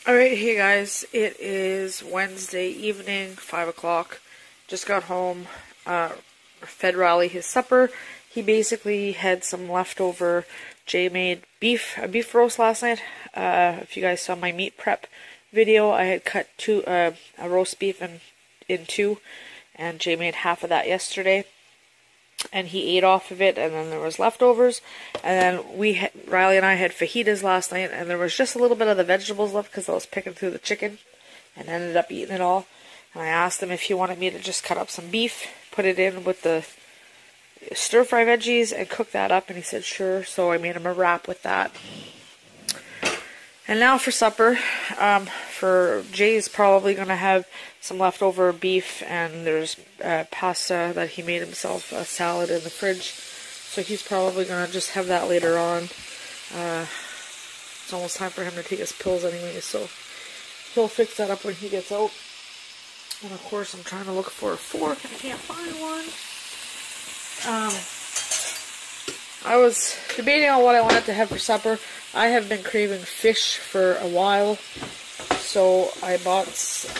Alright, hey guys, it is Wednesday evening, 5 o'clock. Just got home, fed Riley his supper. He basically had some leftover J-made a beef roast last night. If you guys saw my meat prep video, I had cut a roast beef in two, and Jay made half of that yesterday. And he ate off of it, and then there was leftovers, and then Riley and I had fajitas last night, and there was just a little bit of the vegetables left because I was picking through the chicken, and ended up eating it all. And I asked him if he wanted me to just cut up some beef, put it in with the stir-fry veggies, and cook that up, and he said sure, so I made him a wrap with that. And now for supper, Jay's probably going to have some leftover beef, and there's pasta that he made himself, a salad in the fridge. So he's probably going to just have that later on. It's almost time for him to take his pills anyway, so he'll fix that up when he gets out. And of course I'm trying to look for a fork, and I can't find one. I was debating on what I wanted to have for supper. I have been craving fish for a while, so I bought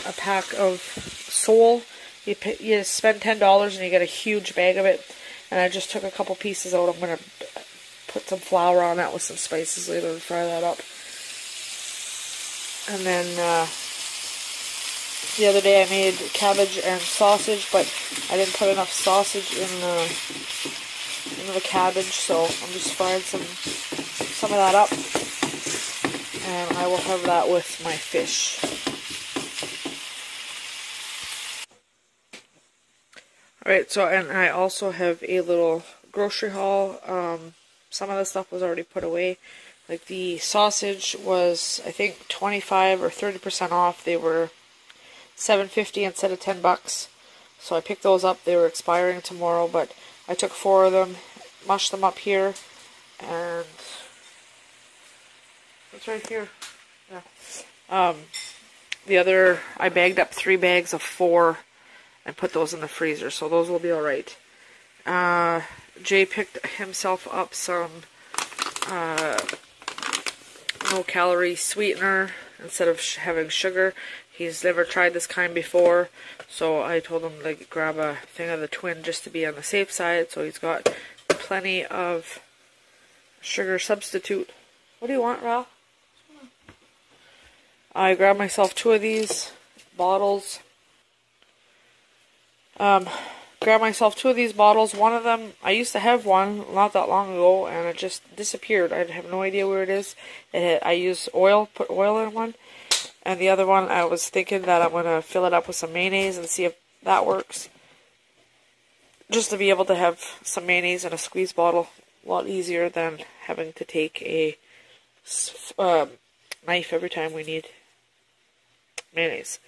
a pack of sole. You spend $10 and you get a huge bag of it, and I just took a couple pieces out. I'm going to put some flour on that with some spices later and fry that up. And then the other day I made cabbage and sausage, but I didn't put enough sausage in the cabbage, so I'm just frying some of that up, and I will have that with my fish. Alright, so, and I also have a little grocery haul. Some of the stuff was already put away. Like the sausage was, I think, 25 or 30% off. They were $7.50 instead of $10. So I picked those up. They were expiring tomorrow, but I took 4 of them, mushed them up here, and it's right here. Yeah. The other, I bagged up 3 bags of 4 and put those in the freezer, so those will be alright. Jay picked himself up some no-calorie sweetener instead of having sugar. He's never tried this kind before, so I told him to grab a thing of the Twin just to be on the safe side. So he's got plenty of sugar substitute. What do you want, Ralph? I grabbed myself 2 of these bottles. Grabbed myself 2 of these bottles. One of them, I used to have one not that long ago, and it just disappeared. I have no idea where it is. I use oil, put oil in one. And the other one, I was thinking that I'm going to fill it up with some mayonnaise and see if that works. Just to be able to have some mayonnaise in a squeeze bottle, a lot easier than having to take a knife every time we need mayonnaise.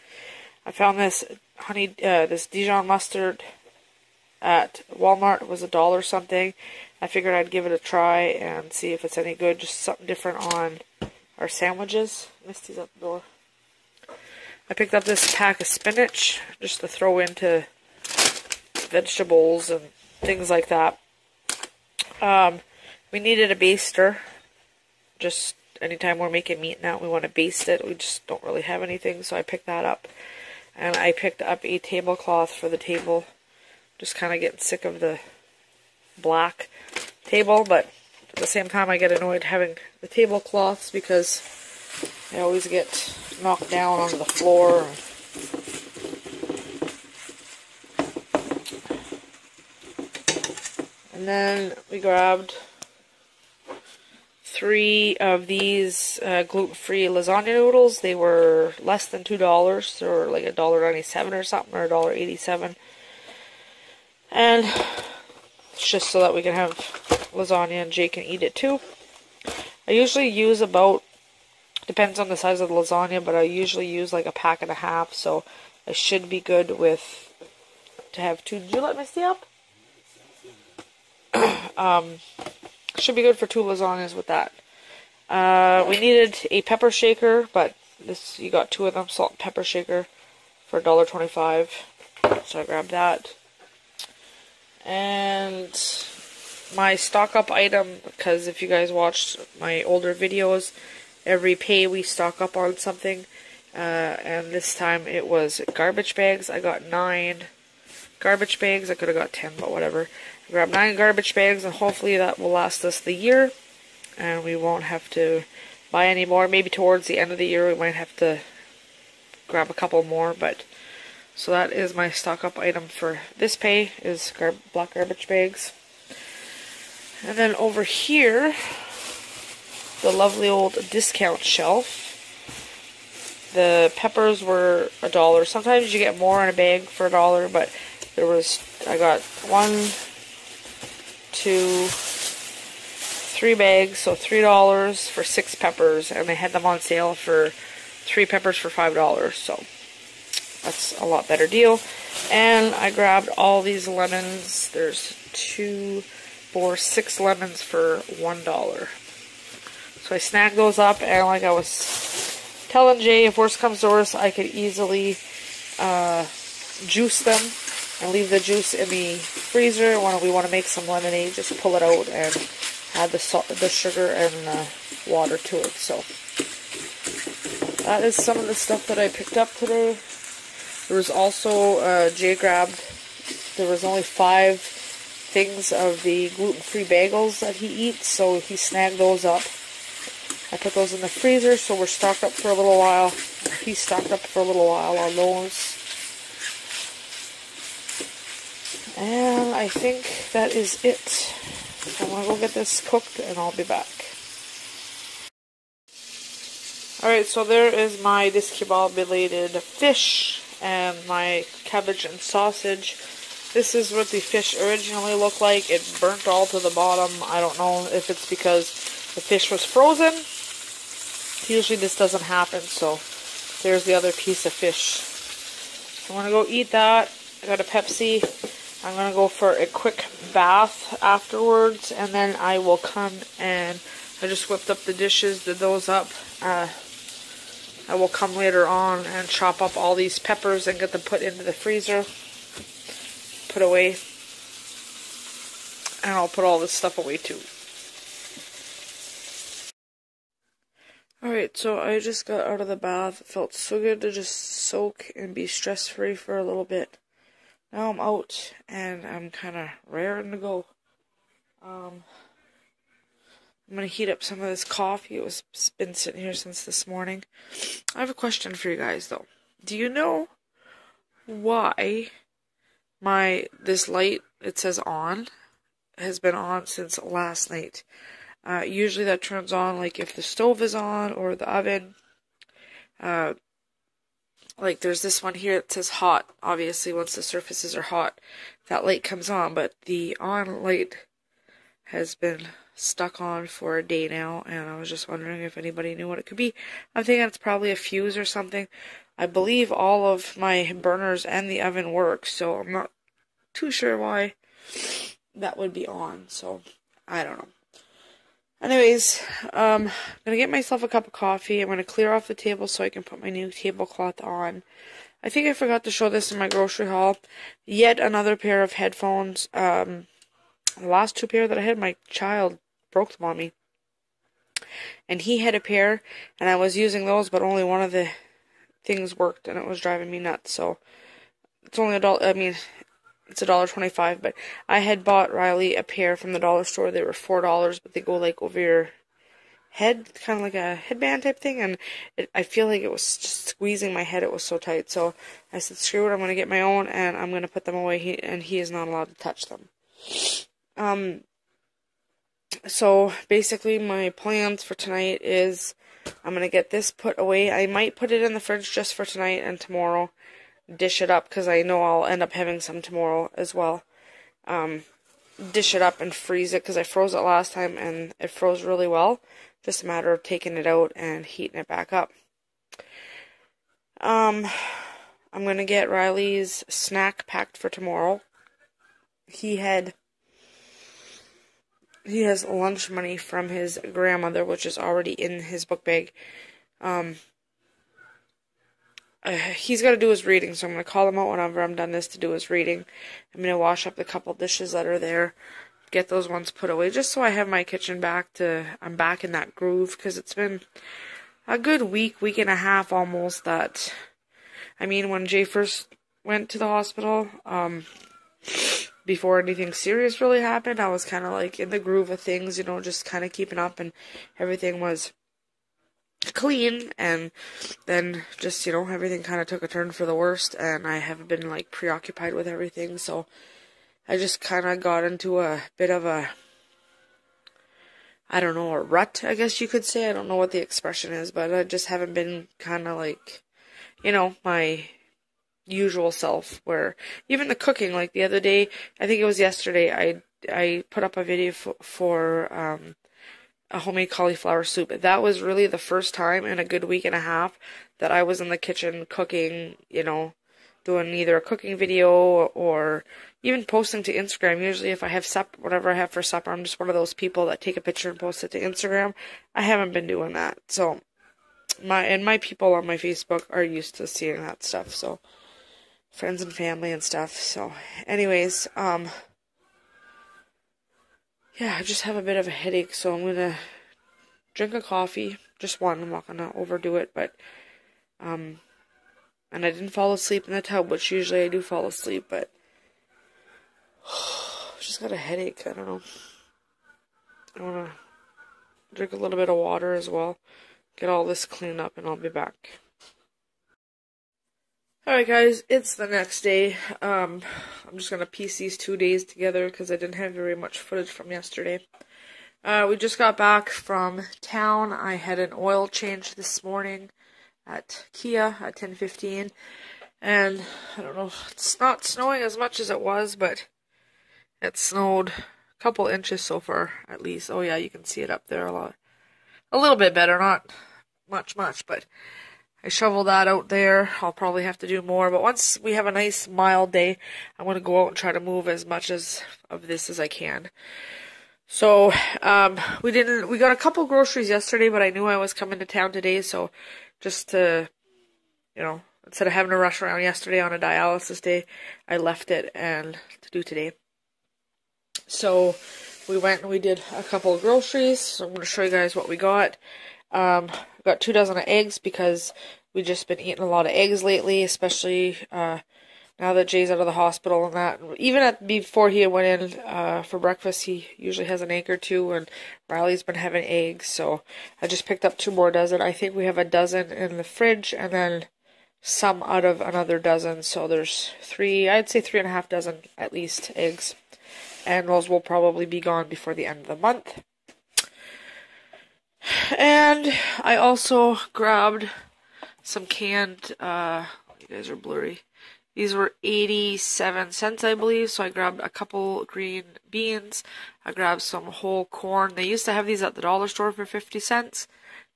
I found this this Dijon mustard at Walmart. It was $1 something. I figured I'd give it a try and see if it's any good. Just something different on our sandwiches. Misty's at the door. I picked up this pack of spinach just to throw into vegetables and things like that. We needed a baster. Just anytime we're making meat now, we want to baste it. We just don't really have anything, so I picked that up. And I picked up a tablecloth for the table. Just kind of getting sick of the black table, but at the same time I get annoyed having the tablecloths because I always get knocked down onto the floor. And then we grabbed 3 of these gluten-free lasagna noodles. They were less than $2. They were like $1.97 or something, or $1.87. And it's just so that we can have lasagna and Jay can eat it too. I usually use about, depends on the size of the lasagna, but I usually use like a pack and a half, so I should be good to have 2. Did you let Misty up? Should be good for 2 lasagnas with that. We needed a pepper shaker, but you got 2 of them, salt and pepper shaker, for $1.25. So I grabbed that. And my stock up item, because if you guys watched my older videos, every pay we stock up on something. And this time it was garbage bags. I got 9 garbage bags. I could have got 10, but whatever. I grabbed 9 garbage bags, and hopefully that will last us the year. And we won't have to buy any more. Maybe towards the end of the year we might have to grab a couple more, but so that is my stock up item for this pay, is black garbage bags. And then over here, the lovely old discount shelf. The peppers were $1. Sometimes you get more in a bag for $1, but I got 1, 2, 3 bags, so $3 for 6 peppers, and they had them on sale for 3 peppers for $5, so that's a lot better deal. And I grabbed all these lemons. There's 2, 4, 6 lemons for $1. So I snagged those up, and like I was telling Jay, if worse comes to worse, I could easily juice them and leave the juice in the freezer. When we want to make some lemonade, just pull it out and add the salt, the sugar, and water to it. So that is some of the stuff that I picked up today. There was also, Jay grabbed, there was only 5 things of the gluten-free bagels that he eats, so he snagged those up. I put those in the freezer, so we're stocked up for a little while. He's stocked up for a little while on those. And I think that is it. I'm going to go get this cooked, and I'll be back. Alright, so there is my dis kebab related fish and my cabbage and sausage. This is what the fish originally looked like. It burnt all to the bottom. I don't know if it's because the fish was frozen. Usually this doesn't happen, so there's the other piece of fish. I'm going to go eat that. I got a Pepsi. I'm going to go for a quick bath afterwards, and then I will come and I just whipped up the dishes, did those up. I will come later on and chop up all these peppers and get them put into the freezer, put away, and I'll put all this stuff away too. Alright, so I just got out of the bath. It felt so good to just soak and be stress-free for a little bit. Now I'm out, and I'm kind of raring to go. I'm going to heat up some of this coffee. It's been sitting here since this morning. I have a question for you guys, though. Do you know why this light, it says on, has been on since last night? Usually that turns on, like, if the stove is on or the oven. Like, there's this one here that says hot. Obviously, once the surfaces are hot, that light comes on. But the on light has been stuck on for a day now, and I was just wondering if anybody knew what it could be. I'm thinking it's probably a fuse or something. I believe all of my burners and the oven work, so I'm not too sure why that would be on. So, I don't know. Anyways, I'm going to get myself a cup of coffee. I'm going to clear off the table so I can put my new tablecloth on. I think I forgot to show this in my grocery haul. Yet another pair of headphones. The last 2 pair that I had, my child broke them on me. And he had a pair, and I was using those, but only one of the things worked, and it was driving me nuts. So, it's only it's $1.25, but I had bought Riley a pair from the dollar store. They were $4, but they go like over your head, kind of like a headband type thing, and I feel like it was just squeezing my head. It was so tight. So I said, screw it, I'm going to get my own, and I'm going to put them away, he is not allowed to touch them. So basically my plans for tonight is I'm going to get this put away. I might put it in the fridge just for tonight and tomorrow. Dish it up, because I know I'll end up having some tomorrow as well. Dish it up and freeze it, because I froze it last time and it froze really well. Just a matter of taking it out and heating it back up. I'm going to get Riley's snack packed for tomorrow. He has lunch money from his grandmother, which is already in his book bag. He's got to do his reading, so I'm going to call him out whenever I'm done this to do his reading. I'm going to wash up the couple dishes that are there, get those ones put away, just so I have my kitchen back I'm back in that groove, because it's been a good week and a half almost that, I mean, when Jay first went to the hospital, before anything serious really happened, I was kind of like in the groove of things, you know, just kind of keeping up, and everything was clean, and then just, you know, everything kind of took a turn for the worst, and I haven't been like preoccupied with everything, so I just kind of got into a bit of a, I don't know, a rut, I guess you could say. I don't know what the expression is, but I just haven't been kind of like, you know, my usual self, where even the cooking, like the other day, I think it was yesterday, I put up a video for a homemade cauliflower soup. That was really the first time in a good week and a half that I was in the kitchen cooking, you know, doing either a cooking video or even posting to Instagram. Usually if I have whatever I have for supper, I'm just one of those people that take a picture and post it to Instagram. I haven't been doing that. So my people on my Facebook are used to seeing that stuff, so friends and family and stuff. So anyways, yeah, I just have a bit of a headache, so I'm gonna drink a coffee, just one. I'm not gonna overdo it, but and I didn't fall asleep in the tub, which usually I do fall asleep, but just got a headache. I don't know. I wanna drink a little bit of water as well, get all this cleaned up, and I'll be back. Alright guys, it's the next day. I'm just going to piece these 2 days together because I didn't have very much footage from yesterday. We just got back from town. I had an oil change this morning at Kia at 10:15. And I don't know, it's not snowing as much as it was, but it snowed a couple inches so far at least. Oh yeah, you can see it up there a lot. A little bit better, not much, but I shoveled that out there. I'll probably have to do more, but once we have a nice mild day, I'm going to go out and try to move as much of this as I can. So, we got a couple groceries yesterday, but I knew I was coming to town today, so just to, you know, instead of having to rush around yesterday on a dialysis day, I left it and to do today. So, we went and we did a couple of groceries, so I'm going to show you guys what we got. Got 2 dozen of eggs because we've just been eating a lot of eggs lately, especially now that Jay's out of the hospital and that. Even before he went in for breakfast, he usually has an egg or two, and Riley's been having eggs, so I just picked up 2 more dozen. I think we have a dozen in the fridge, and then some out of another dozen, so there's 3, I'd say 3.5 dozen at least eggs, and those will probably be gone before the end of the month. And I also grabbed some canned, you guys are blurry. These were 87 cents, I believe, so I grabbed a couple green beans. I grabbed some whole corn. They used to have these at the dollar store for 50 cents,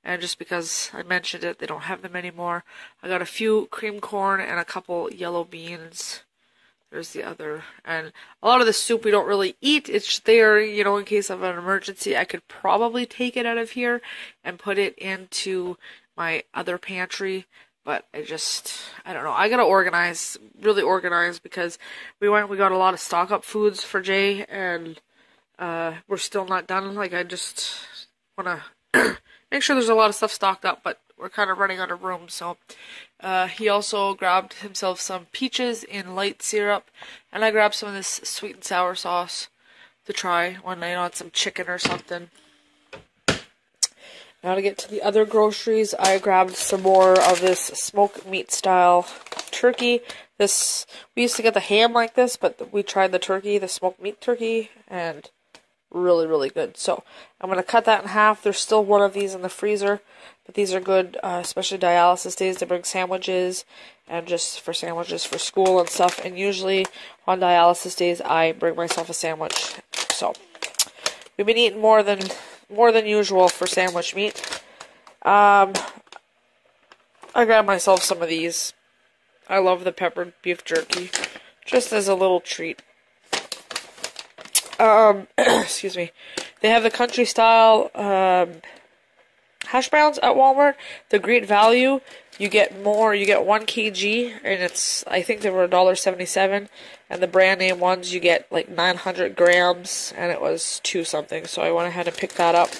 and just because I mentioned it, they don't have them anymore. I got a few cream corn and a couple yellow beans. There's the other. And a lot of the soup we don't really eat. It's there, you know, in case of an emergency. I could probably take it out of here and put it into my other pantry. But I don't know. I gotta really organize, because we got a lot of stock up foods for Jay, and we're still not done. Like, I just wanna make sure there's a lot of stuff stocked up, but we're kind of running out of room, so he also grabbed himself some peaches in light syrup, and I grabbed some of this sweet and sour sauce to try one night on some chicken or something. Now to get to the other groceries, I grabbed some more of this smoked meat style turkey. We used to get the ham like this, but we tried the turkey, the smoked meat turkey, and really, really good. So I'm going to cut that in half. There's still one of these in the freezer, but these are good, especially dialysis days, to bring sandwiches, and just for sandwiches for school and stuff. And usually on dialysis days, I bring myself a sandwich. So we've been eating more than usual for sandwich meat. I grabbed myself some of these. I love the peppered beef jerky, just as a little treat. Excuse me. They have the country style hash browns at Walmart. The great value. You get more. You get 1 kg, and I think they were $1.77. And the brand name ones, you get like 900 grams, and it was $2 something. So I went ahead and picked that up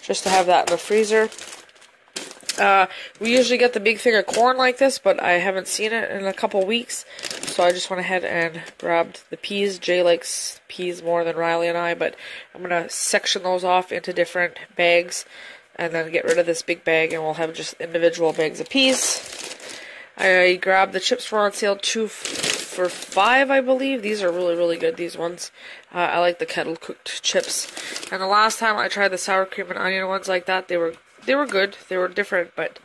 just to have that in the freezer. We usually get the big thing of corn like this, but I haven't seen it in a couple weeks, so I just went ahead and grabbed the peas. Jay likes peas more than Riley and I, but I'm going to section those off into different bags and then get rid of this big bag, and we'll have just individual bags of peas. I grabbed the chips were on sale 2 for $5, I believe. These are really, really good, these ones. I like the kettle cooked chips. And the last time I tried the sour cream and onion ones like that, they were good. They were different, but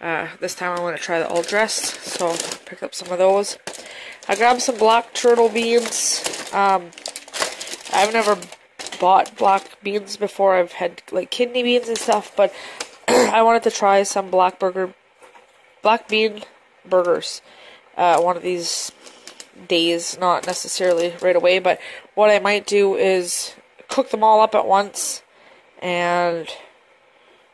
this time I want to try the all dressed, so I picked up some of those. I grabbed some black turtle beans. I've never bought black beans before. I've had like kidney beans and stuff, but I wanted to try some black bean burgers one of these days, not necessarily right away, but what I might do is cook them all up at once, and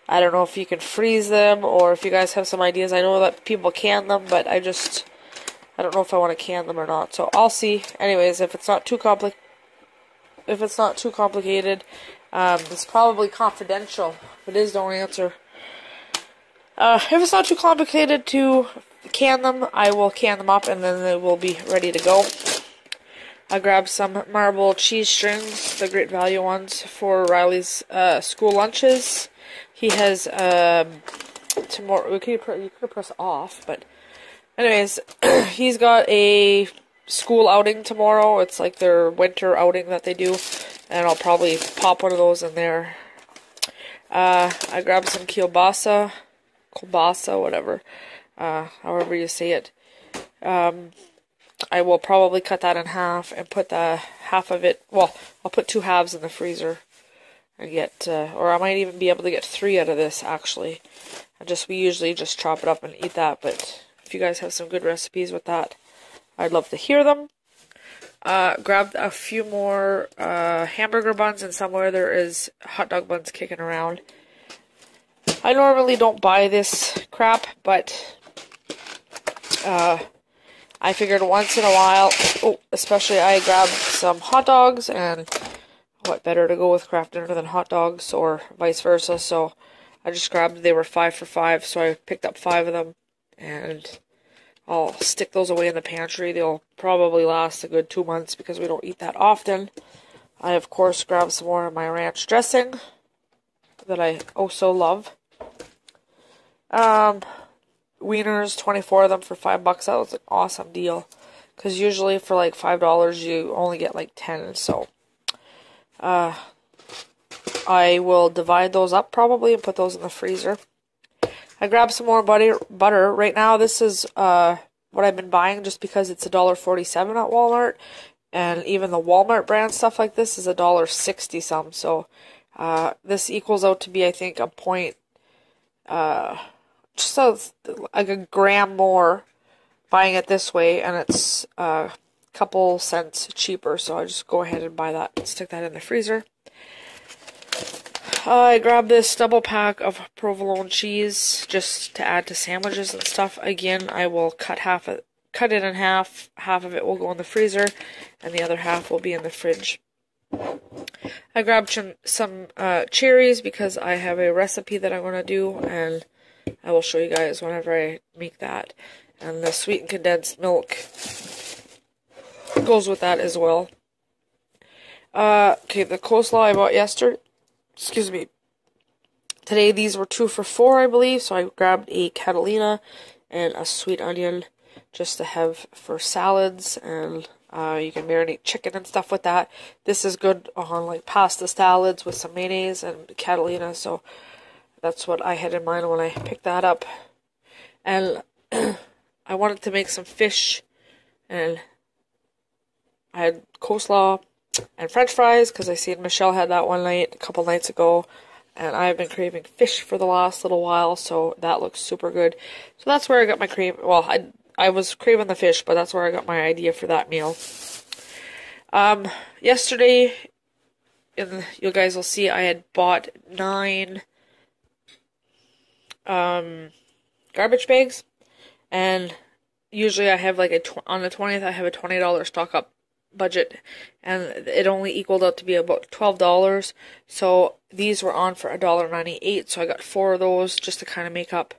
I don't know if you can freeze them or if you guys have some ideas. I know that people can them, but I don't know if I want to can them or not, so I'll see. Anyways, if it's not too complicated, it's probably confidential. If it is, don't answer. If it's not too complicated to can them, I will can them up and then they will be ready to go. I grabbed some marble cheese strings, the Great Value ones, for Riley's school lunches. He has tomorrow. You could press off, but anyways, he's got a school outing tomorrow. It's like their winter outing that they do, and I'll probably pop one of those in there. I grabbed some kielbasa, whatever, however you say it. I will probably cut that in half and put the half of it, well, I'll put 2 halves in the freezer and get, or I might even be able to get 3 out of this, actually. We usually just chop it up and eat that, but if you guys have some good recipes with that, I'd love to hear them. Grabbed a few more hamburger buns, and somewhere there is hot dog buns kicking around. I normally don't buy this crap, but I figured once in a while, especially I grabbed some hot dogs, and what better to go with craft dinner than hot dogs, or vice versa, so I just grabbed, they were 5 for $5, so I picked up 5 of them, and I'll stick those away in the pantry. They'll probably last a good 2 months because we don't eat that often. I, of course, grabbed some more of my ranch dressing that I also love. Wieners, 24 of them for $5. That was an awesome deal, because usually for like $5 you only get like 10, so I will divide those up probably and put those in the freezer. I grabbed some more butter. Right now this is what I've been buying, just because it's $1.47 at Walmart, and even the Walmart brand stuff like this is $1.60 some, so this equals out to be, I think, a point, just like a gram more buying it this way, and it's a couple cents cheaper, so I just go ahead and buy that and stick that in the freezer. I grabbed this double pack of provolone cheese just to add to sandwiches and stuff. Again, I will cut it in half. Half of it will go in the freezer, and the other half will be in the fridge. I grabbed some cherries because I have a recipe that I'm going to do, and I will show you guys whenever I make that. And the sweetened condensed milk goes with that as well. Okay, the coleslaw I bought today, these were 2 for $4, I believe, so I grabbed a Catalina and a sweet onion just to have for salads, and you can marinate chicken and stuff with that. This is good on like pasta salads with some mayonnaise and Catalina, so that's what I had in mind when I picked that up. And I wanted to make some fish, and I had coleslaw and french fries, because I seen Michelle had that one night a couple nights ago, and I've been craving fish for the last little while, so that looks super good. So that's where I got my well, I was craving the fish, but that's where I got my idea for that meal. Yesterday, you guys will see, I had bought 9 garbage bags, and usually I have like on the 20th I have a $20 stock up budget, and it only equaled out to be about $12, so these were on for $1.98, so I got 4 of those just to kind of make up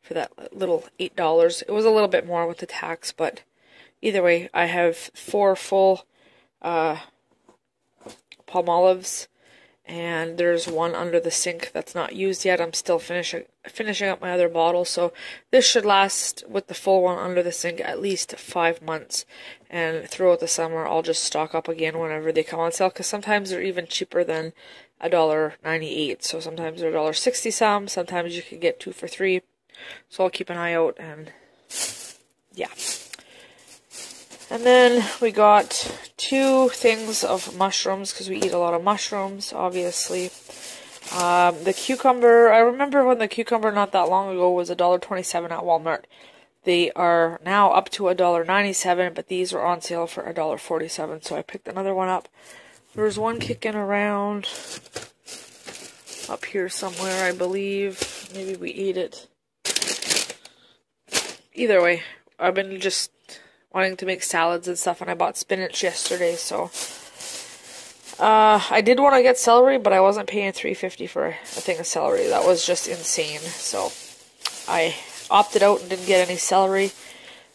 for that little $8. It was a little bit more with the tax, but either way, I have 4 full Palmolives, and there's one under the sink that's not used yet. I'm still finishing up my other bottle, so this should last with the full one under the sink at least 5 months. And throughout the summer, I'll just stock up again whenever they come on sale, because sometimes they're even cheaper than $1.98. So sometimes they're $1.60 some. Sometimes you can get 2 for $3. So I'll keep an eye out, and yeah. And then we got 2 things of mushrooms, because we eat a lot of mushrooms, obviously. The cucumber, I remember when the cucumber not that long ago was $1.27 at Walmart. They are now up to $1.97, but these were on sale for $1.47, so I picked another one up. There was one kicking around up here somewhere, I believe. Maybe we ate it. Either way, I've been just wanting to make salads and stuff, and I bought spinach yesterday, so I did want to get celery, but I wasn't paying $3.50 for a thing of celery. That was just insane, so I opted out and didn't get any celery.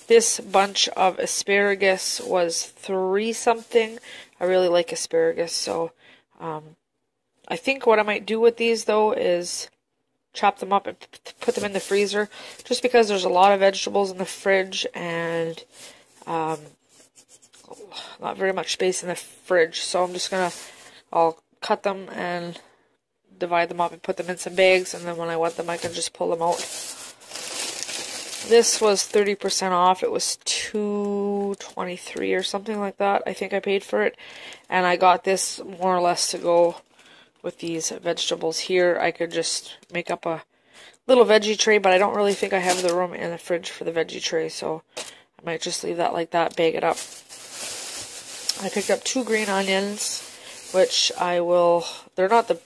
This bunch of asparagus was $3 something. I really like asparagus, so I think what I might do with these, though, is chop them up and put them in the freezer, just because there's a lot of vegetables in the fridge, and not very much space in the fridge, so I'm just gonna, I'll cut them and divide them up and put them in some bags, and then when I want them, I can just pull them out. This was 30% off. It was $2.23 or something like that. I think I paid for it, and I got this more or less to go with these vegetables here. I could just make up a little veggie tray, but I don't really think I have the room in the fridge for the veggie tray, so I might just leave that like that, bag it up. I picked up 2 green onions, which I will, they're not the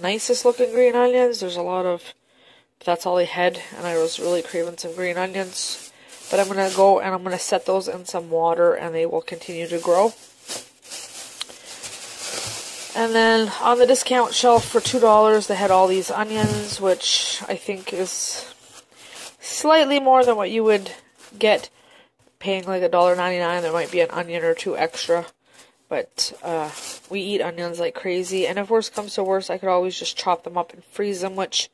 nicest looking green onions. There's a lot of, that's all they had, and I was really craving some green onions. But I'm going to go and I'm going to set those in some water, and they will continue to grow. And then on the discount shelf for $2, they had all these onions, which I think is slightly more than what you would get paying like $1.99. There might be an onion or 2 extra, but we eat onions like crazy. And if worse comes to worse, I could always just chop them up and freeze them, which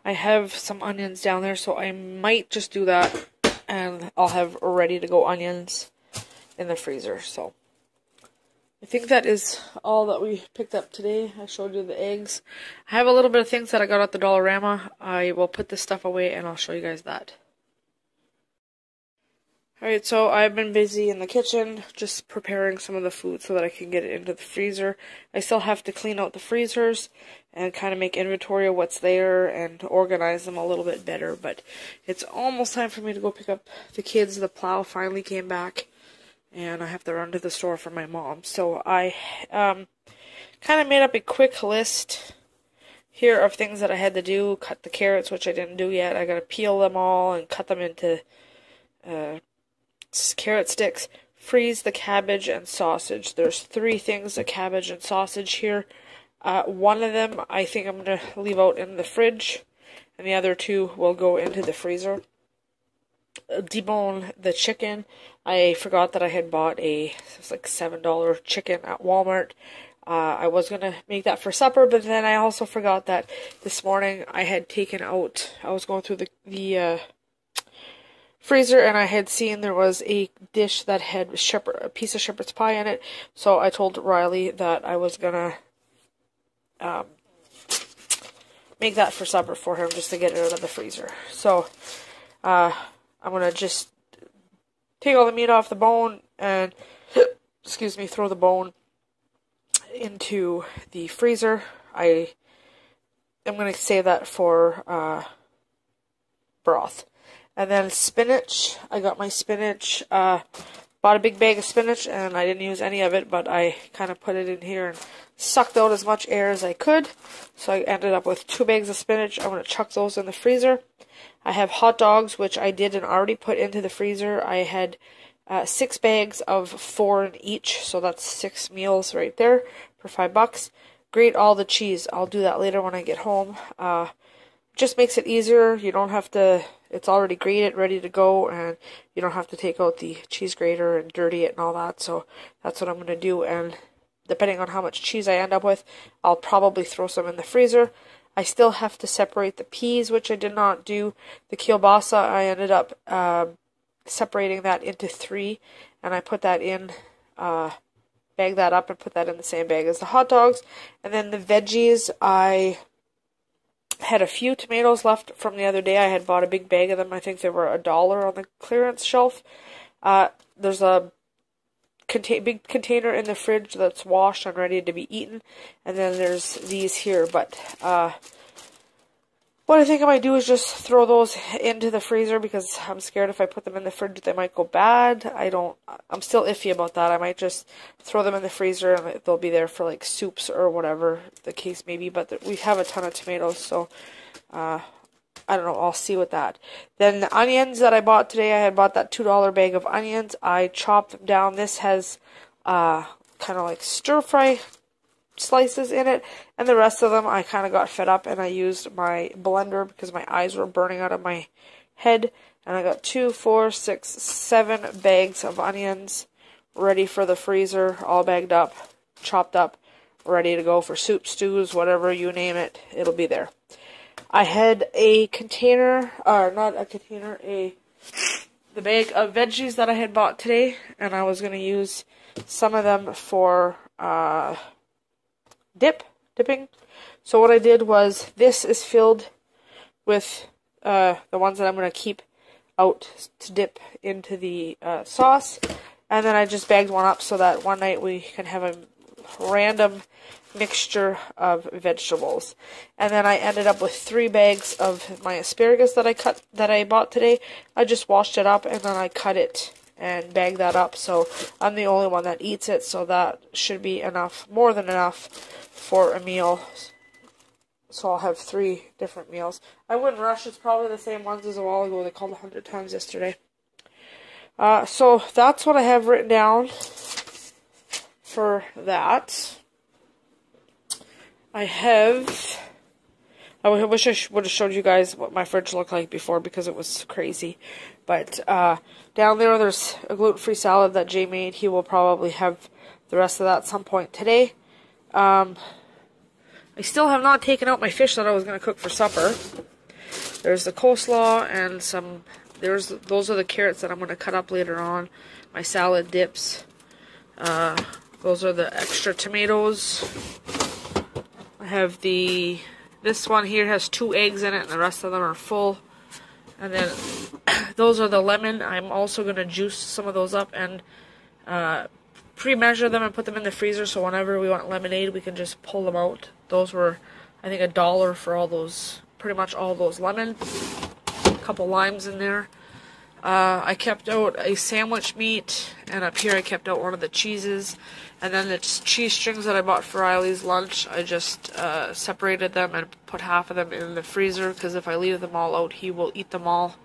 I have some onions down there, so I might just do that, and I'll have ready to go onions in the freezer. So I think that is all that we picked up today. I showed you the eggs. I have a little bit of things that I got at the Dollarama. I will put this stuff away, and I'll show you guys that. Alright, so I've been busy in the kitchen, just preparing some of the food so that I can get it into the freezer. I still have to clean out the freezers and kind of make inventory of what's there and organize them a little bit better, but it's almost time for me to go pick up the kids. The plow finally came back, and I have to run to the store for my mom. So I kind of made up a quick list here of things that I had to do. Cut the carrots, which I didn't do yet. I got to peel them all and cut them into carrot sticks. Freeze the cabbage and sausage. There's 3 things of cabbage and sausage here. One of them I think I'm going to leave out in the fridge, and the other 2 will go into the freezer. Debone the chicken. I forgot that I had bought it was like $7 chicken at Walmart. I was going to make that for supper, but then I also forgot that this morning I had taken out, I was going through the freezer, and I had seen there was a dish that had a piece of shepherd's pie in it, so I told Riley that I was going to make that for supper for him, just to get it out of the freezer. So I'm going to just take all the meat off the bone and, excuse me, throw the bone into the freezer. I am going to save that for broth. And then spinach. I got my spinach, bought a big bag of spinach, and I didn't use any of it, but I kind of put it in here and sucked out as much air as I could. So I ended up with 2 bags of spinach. I'm going to chuck those in the freezer. I have hot dogs, which I did and already put into the freezer. I had 6 bags of 4 in each, so that's 6 meals right there for $5. Grate all the cheese. I'll do that later when I get home. just makes it easier. You don't have to, it's already grated, ready to go, and you don't have to take out the cheese grater and dirty it and all that. So that's what I'm going to do, and depending on how much cheese I end up with, I'll probably throw some in the freezer. I still have to separate the peas, which I did not do. The kielbasa, I ended up separating that into 3, and I put that in, bag that up and put that in the same bag as the hot dogs. And then the veggies, I had a few tomatoes left from the other day. I had bought a big bag of them. I think they were $1 on the clearance shelf. There's a big container in the fridge that's washed and ready to be eaten, and then there's these here. But what I think I might do is just throw those into the freezer, because I'm scared if I put them in the fridge they might go bad. I'm still iffy about that. I might just throw them in the freezer and they'll be there for like soups or whatever the case may be. But we have a ton of tomatoes, so I don't know, I'll see with that. Then the onions that I bought today, I had bought that $2 bag of onions. I chopped them down. This has kind of like stir fry slices in it, and the rest of them I kind of got fed up and I used my blender because my eyes were burning out of my head. And I got 2, 4, 6, 7 bags of onions ready for the freezer, all bagged up, chopped up, ready to go for soup, stews, whatever you name it, it'll be there. I had a container, or not a container, the bag of veggies that I had bought today, and I was going to use some of them for dipping. So what I did was, this is filled with the ones that I'm going to keep out to dip into the sauce, and then I just bagged one up so that one night we can have a random mixture of vegetables. And then I ended up with 3 bags of my asparagus that I bought today. I just washed it up and then I cut it and bagged that up, so I'm the only one that eats it, so that should be enough, more than enough for a meal. So I'll have 3 different meals. I wouldn't rush, it's probably the same ones as a while ago. They called 100 times yesterday. So that's what I have written down for that. I wish I would have showed you guys what my fridge looked like before, because it was crazy. But down there's a gluten-free salad that Jay made. He will probably have the rest of that at some point today. I still have not taken out my fish that I was going to cook for supper. There's the coleslaw and those are the carrots that I'm going to cut up later on. My salad dips. Those are the extra tomatoes. I have this one here has 2 eggs in it, and the rest of them are full. And then those are the lemon. I'm also going to juice some of those up and pre-measure them and put them in the freezer, so whenever we want lemonade, we can just pull them out. Those were, I think, $1 for all those, pretty much all those lemon. A couple limes in there. I kept out a sandwich meat, and up here I kept out one of the cheeses. And then the cheese strings that I bought for Riley's lunch, I just separated them and put half of them in the freezer, because if I leave them all out, he will eat them all.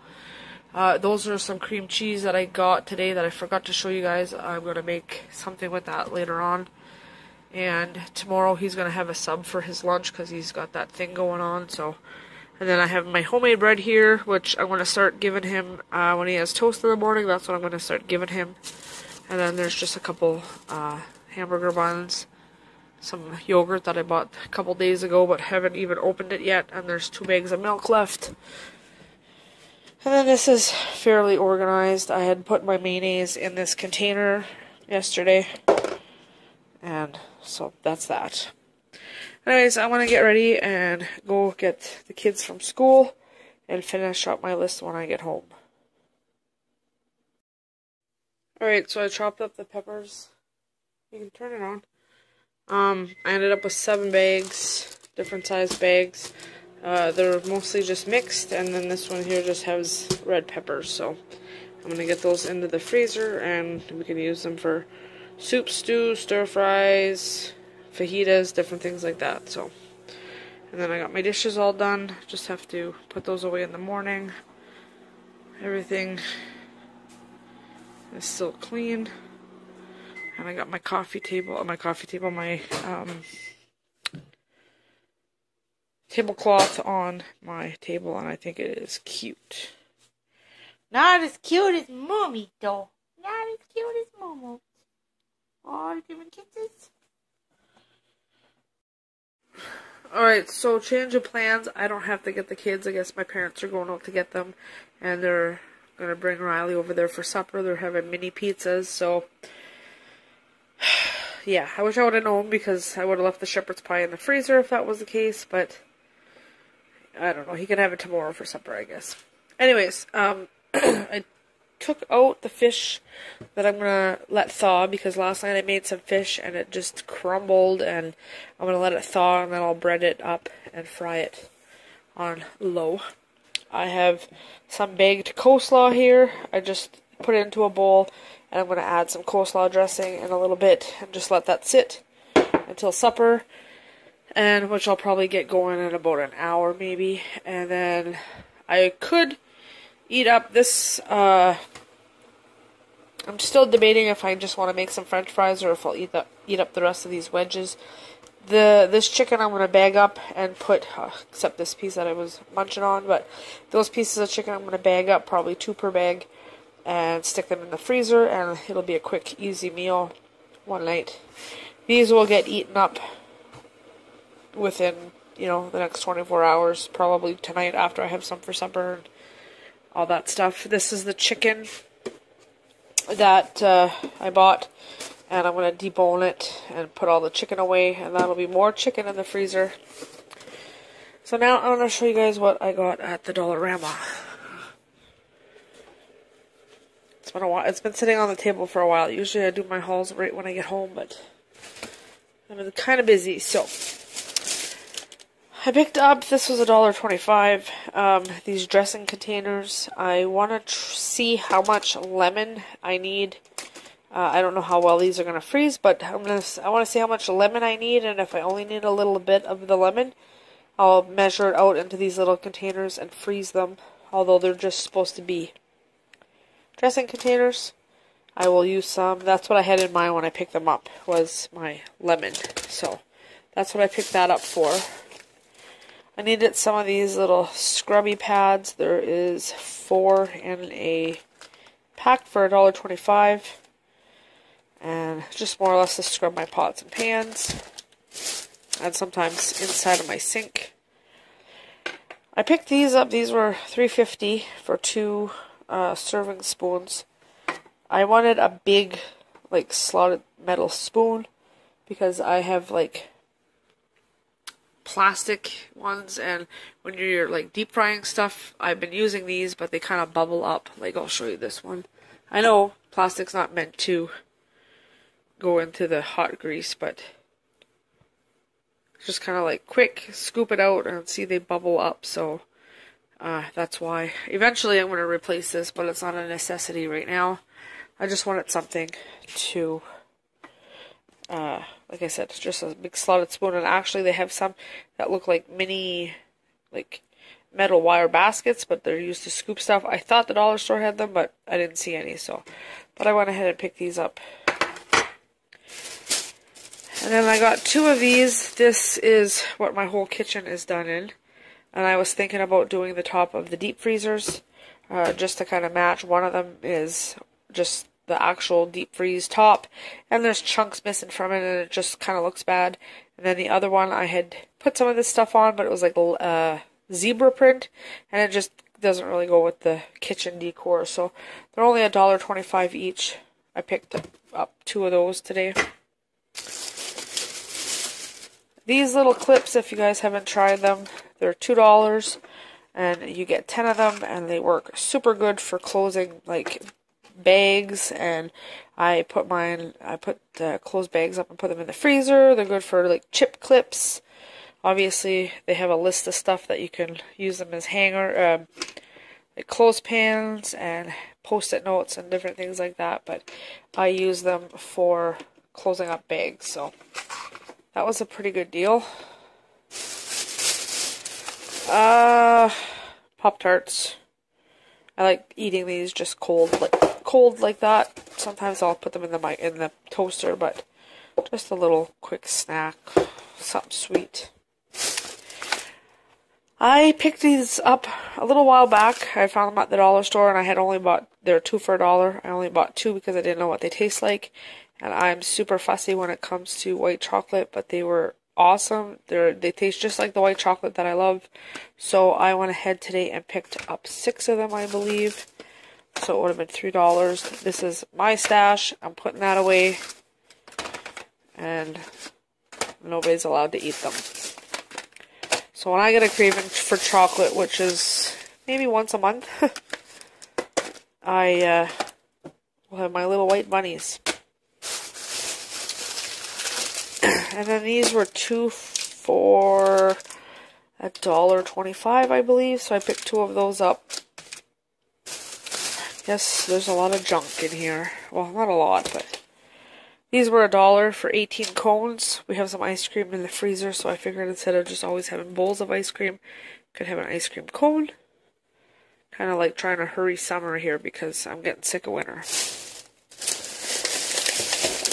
Those are some cream cheese that I got today that I forgot to show you guys. I'm going to make something with that later on. And tomorrow he's going to have a sub for his lunch, because he's got that thing going on. So, and then I have my homemade bread here, which I'm going to start giving him when he has toast in the morning. That's what I'm going to start giving him. And then there's just a couple hamburger buns, some yogurt that I bought a couple days ago but haven't even opened it yet, and there's 2 bags of milk left. And then this is fairly organized. I had put my mayonnaise in this container yesterday, and so that's that. Anyways, I want to get ready and go get the kids from school and finish up my list when I get home. Alright, so I chopped up the peppers. You can turn it on. I ended up with 7 bags, different size bags. They're mostly just mixed, and then this one here just has red peppers. So I'm going to get those into the freezer, and we can use them for soup, stew, stir fries, fajitas, different things like that. So, and then I got my dishes all done. Just have to put those away in the morning. Everything is still clean. And I got my coffee table, my tablecloth on my table, and I think it is cute. Not as cute as Mommy, though. Not as cute as Momo. Oh, giving kisses. Alright, so change of plans. I don't have to get the kids. I guess my parents are going out to get them, and they're going to bring Riley over there for supper. They're having mini pizzas, so yeah, I wish I would have known, because I would have left the shepherd's pie in the freezer if that was the case, but I don't know. He can have it tomorrow for supper, I guess. Anyways, I took out the fish that I'm going to let thaw, because last night I made some fish and it just crumbled, and I'm going to let it thaw, and then I'll bread it up and fry it on low. I have some baked coleslaw here. I just put it into a bowl, and I'm going to add some coleslaw dressing in a little bit and just let that sit until supper, and which I'll probably get going in about an hour maybe. And then I could eat up this, I'm still debating if I just want to make some french fries or if I'll eat up the rest of these wedges. This chicken I'm going to bag up and put, except this piece that I was munching on, but those pieces of chicken I'm going to bag up, probably 2 per bag, and stick them in the freezer, and it'll be a quick, easy meal one night. These will get eaten up within, the next 24 hours, probably tonight after I have some for supper and all that stuff. This is the chicken that I bought, and I'm going to debone it and put all the chicken away, and that'll be more chicken in the freezer. So now I'm going to show you guys what I got at the Dollarama. It's been a while. It's been sitting on the table for a while. Usually I do my hauls right when I get home, but I've been kind of busy, so I picked up, this was $1.25, these dressing containers. I want to see how much lemon I need. I don't know how well these are going to freeze, but I want to see how much lemon I need, and if I only need a little bit of the lemon, I'll measure it out into these little containers and freeze them, although they're just supposed to be dressing containers. I will use some. That's what I had in mind when I picked them up, was my lemon. So that's what I picked that up for. I needed some of these little scrubby pads. There is 4 in a pack for $1.25. And just more or less to scrub my pots and pans. And sometimes inside of my sink. I picked these up. These were $3.50 for 2 serving spoons. I wanted a big, slotted metal spoon, because I have, plastic ones, and when you're deep frying stuff, I've been using these, but they kind of bubble up. I'll show you this one. I know plastic's not meant to go into the hot grease, but just kind of quick scoop it out and see they bubble up. So that's why eventually I'm going to replace this, but it's not a necessity right now. I just wanted something to like I said, it's just a big slotted spoon, and actually they have some that look like mini, metal wire baskets, but they're used to scoop stuff. I thought the dollar store had them, but I didn't see any, but I went ahead and picked these up. And then I got 2 of these. This is what my whole kitchen is done in, and I was thinking about doing the top of the deep freezers, just to kind of match. One of them is just the actual deep freeze top, and there's chunks missing from it, and it just kind of looks bad. And then the other one, I had put some of this stuff on, but it was zebra print, and it just doesn't really go with the kitchen decor. So they're only $1.25 each. I picked up 2 of those today. These little clips, if you guys haven't tried them, they're $2, and you get 10 of them, and they work super good for closing bags. And I put the closed bags up and put them in the freezer. They're good for chip clips. Obviously they have a list of stuff that you can use them as hanger, clothespins and post-it notes and different things like that, but I use them for closing up bags, so that was a pretty good deal. Pop-Tarts. I like eating these just cold like that. Sometimes I'll put them in the toaster, but just a little quick snack, something sweet. I picked these up a little while back. I found them at the dollar store, and I had only bought, they're 2 for $1. I only bought 2 because I didn't know what they taste like. And I'm super fussy when it comes to white chocolate, but they were awesome. They taste just like the white chocolate that I love. So I went ahead today and picked up 6 of them, I believe. So it would have been $3. This is my stash. I'm putting that away. And nobody's allowed to eat them. So when I get a craving for chocolate, which is maybe once a month, I will have my little white bunnies. And then these were 2 for $1.25, I believe. So I picked 2 of those up. Yes, there's a lot of junk in here. Well, not a lot, but these were $1 for 18 cones. We have some ice cream in the freezer, so I figured instead of just always having bowls of ice cream, I could have an ice cream cone. Kind of like trying to hurry summer here because I'm getting sick of winter.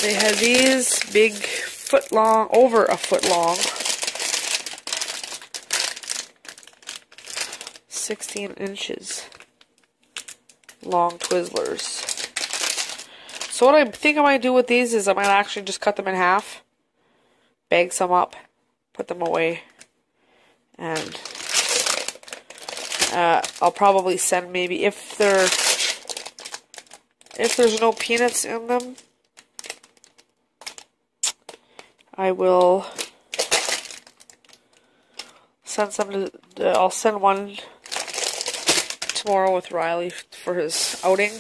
They had these big foot long, over a foot long, 16 inches long Twizzlers. So what I think I might do with these is I might actually just cut them in half, bag some up, put them away, and I'll probably send maybe if there's no peanuts in them, I will send some to, I'll send one tomorrow with Riley for his outing.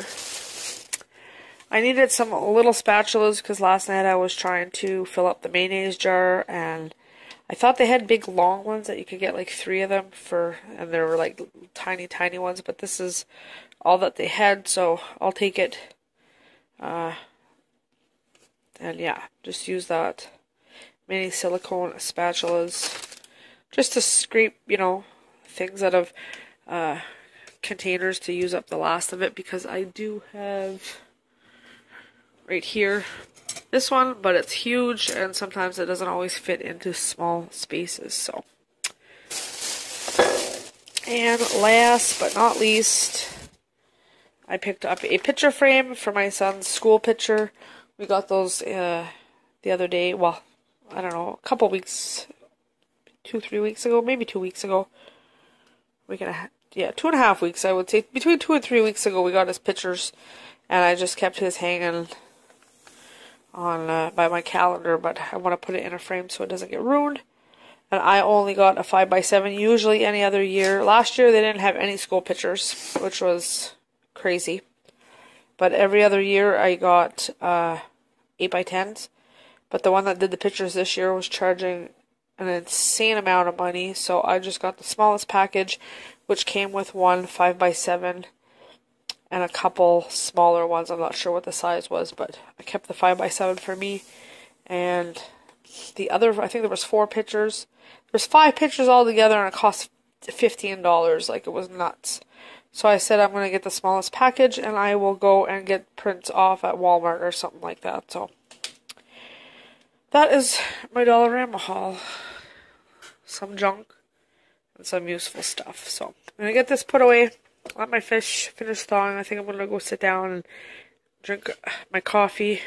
I needed some little spatulas because last night I was trying to fill up the mayonnaise jar, and I thought they had big long ones that you could get like 3 of them for, and there were like tiny ones, but this is all that they had, so I'll take it. And yeah, just use that mini silicone spatulas just to scrape, you know, things out of containers to use up the last of it, because I do have right here this one, but it's huge and sometimes it doesn't always fit into small spaces. So, and last but not least, I picked up a picture frame for my son's school picture. We got those the other day, well, I don't know, a couple weeks, 2-3 weeks ago, maybe 2 weeks ago. Yeah, 2.5 weeks, I would say. Between 2 and 3 weeks ago, we got his pictures, and I just kept his hanging on by my calendar, but I want to put it in a frame so it doesn't get ruined. And I only got a 5x7. Usually any other year, last year they didn't have any school pictures, which was crazy. But every other year I got 8x10s. But the one that did the pictures this year was charging an insane amount of money, so I just got the smallest package, which came with one 5x7 and a couple smaller ones. I'm not sure what the size was, but I kept the 5x7 for me. And the other, I think there was 4 pictures. There's 5 pictures altogether, and it cost $15. Like, it was nuts. So I said I'm going to get the smallest package, and I will go and get prints off at Walmart or something like that. So that is my Dollarama haul. Some junk and some useful stuff. So I'm going to get this put away. Let my fish finish thawing. I think I'm going to go sit down and drink my coffee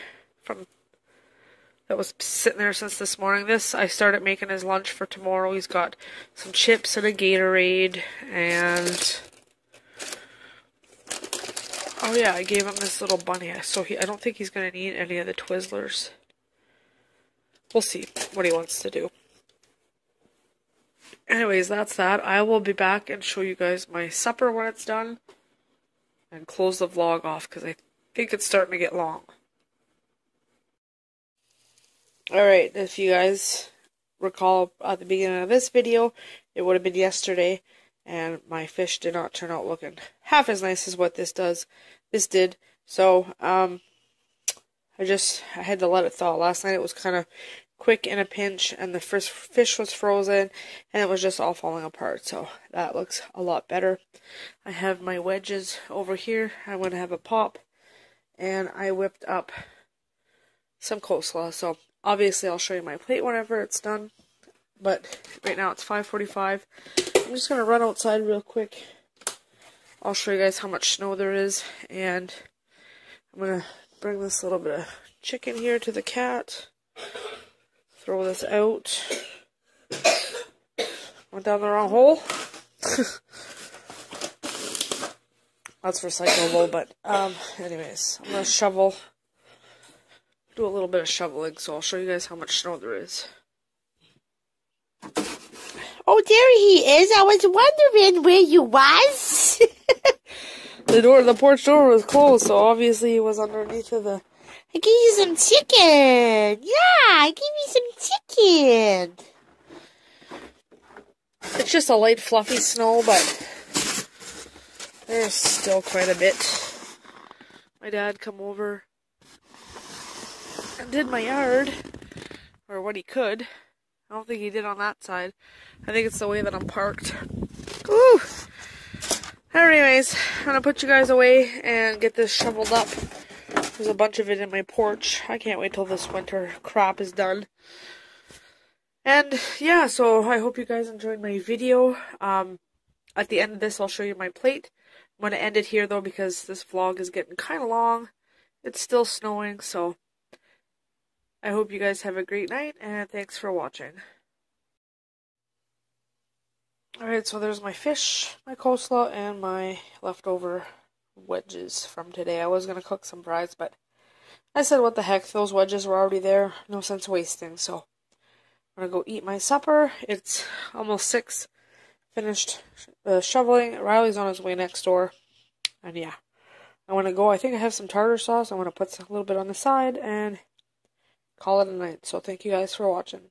that was sitting there since this morning. This, I started making his lunch for tomorrow. He's got some chips and a Gatorade, and oh yeah, I gave him this little bunny. So I don't think he's going to need any of the Twizzlers. We'll see what he wants to do. Anyways, that's that. I will be back and show you guys my supper when it's done, and close the vlog off because I think it's starting to get long. Alright, if you guys recall at the beginning of this video, it would have been yesterday, and my fish did not turn out looking half as nice as what this did. So, I had to let it thaw. Last night it was kind of quick in a pinch, and the first fish was frozen, and it was just all falling apart. So that looks a lot better. I have my wedges over here. I'm going to have a pop, and I whipped up some coleslaw. So obviously I'll show you my plate whenever it's done, but right now it's 5:45. I'm just going to run outside real quick. I'll show you guys how much snow there is, and I'm going to bring this little bit of chicken here to the cat. Throw this out. Went down the wrong hole. That's recyclable, but anyways, I'm going to shovel. Do a little bit of shoveling, so I'll show you guys how much snow there is. Oh, there he is. I was wondering where you was. The porch door was closed, so obviously he was underneath of the... I gave you some chicken. Yeah, I gave you some chicken. It's just a light, fluffy snow, but there's still quite a bit. My dad come over and did my yard, or what he could. I don't think he did on that side. I think it's the way that I'm parked. Woo! Anyways, I'm gonna put you guys away and get this shoveled up. There's a bunch of it in my porch. I can't wait till this winter crop is done. And yeah, so I hope you guys enjoyed my video. At the end of this, I'll show you my plate. I'm going to end it here though because this vlog is getting kind of long. It's still snowing, so I hope you guys have a great night, and thanks for watching. Alright, so there's my fish, my coleslaw, and my leftover wedges from today. I was going to cook some fries, but I said what the heck, those wedges were already there. No sense wasting, so I'm going to go eat my supper. It's almost 6. Finished shoveling. Riley's on his way next door. And yeah, I want to go. I think I have some tartar sauce. I want to put a little bit on the side and call it a night. So thank you guys for watching.